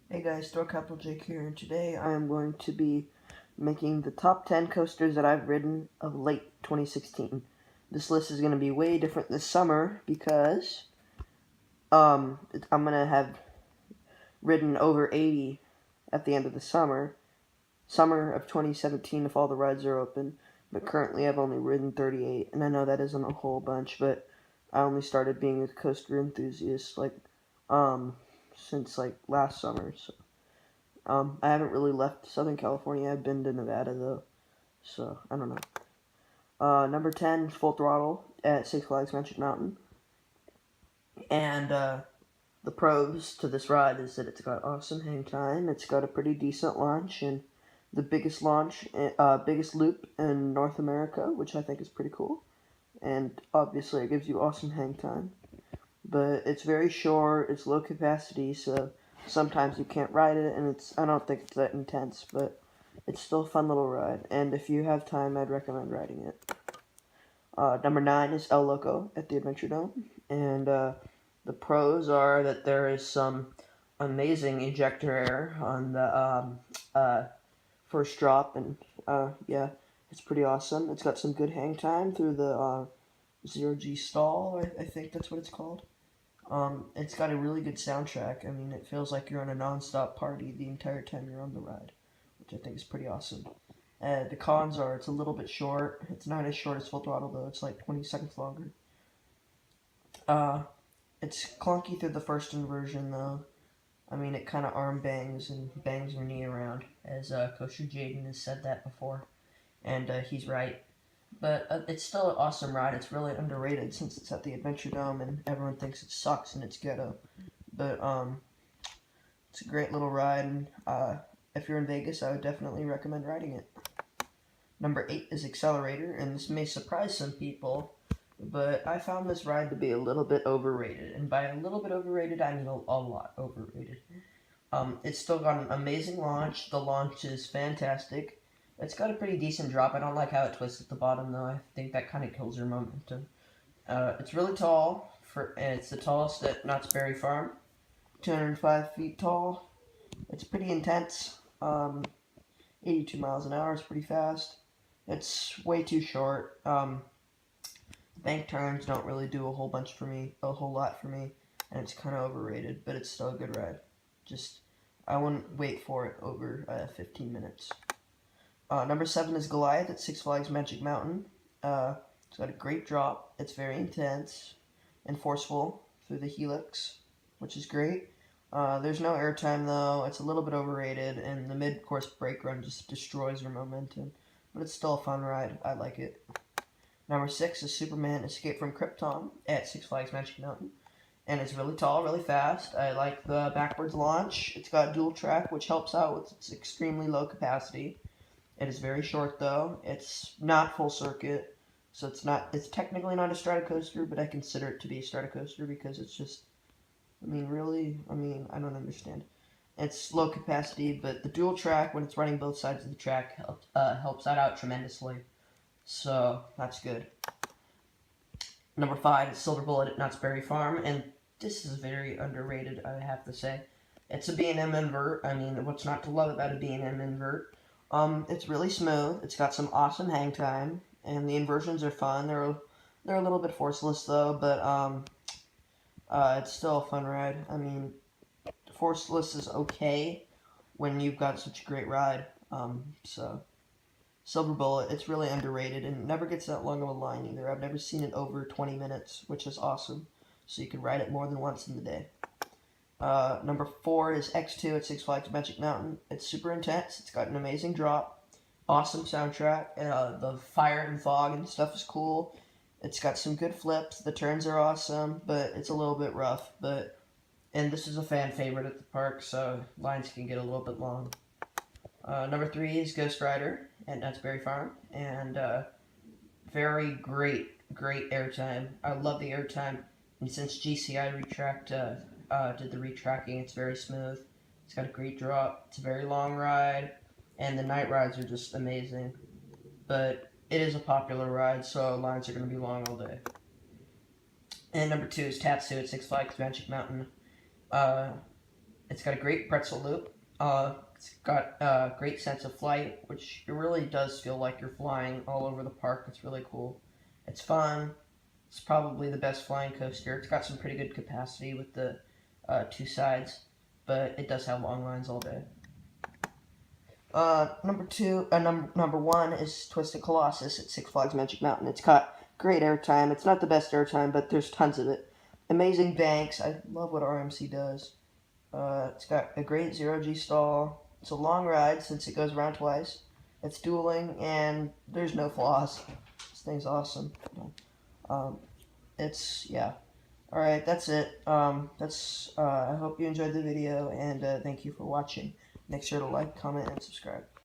Hey guys, Store Capital Jake here, and today I am going to be making the top 10 coasters that I've ridden of late 2016. This list is going to be way different this summer because I'm going to have ridden over 80 at the end of the summer of 2017 if all the rides are open, but currently I've only ridden 38, and I know that isn't a whole bunch, but I only started being a coaster enthusiast um, since last summer, so. I haven't really left Southern California. I've been to Nevada though, so I don't know. Number 10, Full Throttle at Six Flags Magic Mountain, and the pros to this ride is that it's got awesome hang time. It's got a pretty decent launch and the biggest loop in North America, which I think is pretty cool. And obviously, it gives you awesome hang time. But it's very short. It's low capacity, so sometimes you can't ride it, and I don't think it's that intense, but it's still a fun little ride, and if you have time, I'd recommend riding it. Number 9 is El Loco at the Adventure Dome, and the pros are that there is some amazing ejector air on the first drop, and yeah, it's pretty awesome. It's got some good hang time through the zero-G stall, I think that's what it's called. It's got a really good soundtrack. I mean, it feels like you're on a non-stop party the entire time you're on the ride, which I think is pretty awesome. The cons are it's a little bit short. It's not as short as Full Throttle though. It's like 20 seconds longer. Uh, it's clunky through the first inversion though. I mean, it kind of arm bangs and bangs your knee around, as Coaster Jaden has said that before, and he's right. But it's still an awesome ride. It's really underrated since it's at the Adventure Dome and everyone thinks it sucks and it's ghetto. But it's a great little ride, and if you're in Vegas, I would definitely recommend riding it. Number 8 is Accelerator, and this may surprise some people, but I found this ride to be a little bit overrated. And by a little bit overrated, I mean a lot overrated. It's still got an amazing launch. The launch is fantastic. It's got a pretty decent drop. I don't like how it twists at the bottom, though. I think that kind of kills your momentum. It's really tall, and it's the tallest at Knott's Berry Farm. 205 feet tall. It's pretty intense. 82 miles an hour is pretty fast. It's way too short. Bank turns don't really do a whole lot for me, and it's kind of overrated, but it's still a good ride. Just, I wouldn't wait for it over 15 minutes. Number 7 is Goliath at Six Flags Magic Mountain. It's got a great drop. It's very intense and forceful through the helix, which is great. There's no airtime though. It's a little bit overrated, and the mid-course brake run just destroys your momentum. But it's still a fun ride. I like it. Number 6 is Superman Escape from Krypton at Six Flags Magic Mountain. And it's really tall, really fast. I like the backwards launch. It's got dual track, which helps out with its extremely low capacity. It is very short though. It's not full circuit, so it's technically not a Stratocoaster, but I consider it to be a Stratocoaster because it's just, I don't understand. It's low capacity, but the dual track, when it's running both sides of the track, helps that out tremendously. So that's good. Number 5 is Silver Bullet at Knott's Berry Farm, and this is very underrated, I have to say. It's a B&M invert. I mean, what's not to love about a B&M invert? It's really smooth. It's got some awesome hang time, and the inversions are fun. They're a little bit forceless though, but it's still a fun ride. I mean, forceless is okay when you've got such a great ride. So Silver Bullet, it's really underrated and never gets that long of a line either. I've never seen it over 20 minutes, which is awesome. So you can ride it more than once in the day. Number 4 is X2 at Six Flags Magic Mountain. It's super intense. It's got an amazing drop. Awesome soundtrack. The fire and fog and stuff is cool. It's got some good flips. The turns are awesome, but it's a little bit rough. And this is a fan favorite at the park, so lines can get a little bit long. Number 3 is Ghost Rider at Knott's Berry Farm, and very great airtime. I love the airtime, and since GCI did the retracking, it's very smooth. It's got a great drop. It's a very long ride, and the night rides are just amazing. But it is a popular ride, so lines are going to be long all day. And number 2 is Tatsu at Six Flags Magic Mountain. It's got a great pretzel loop. It's got a great sense of flight, which it really does feel like you're flying all over the park. It's really cool. It's fun. It's probably the best flying coaster. It's got some pretty good capacity with the two sides, but it does have long lines all day. Number one is Twisted Colossus at Six Flags Magic Mountain. It's got great airtime. It's not the best airtime, but there's tons of it. Amazing banks. I love what RMC does. It's got a great zero-G stall. It's a long ride since it goes around twice. It's dueling, and there's no flaws. This thing's awesome. Yeah. Alright, that's it. I hope you enjoyed the video, and thank you for watching. Make sure to like, comment, and subscribe.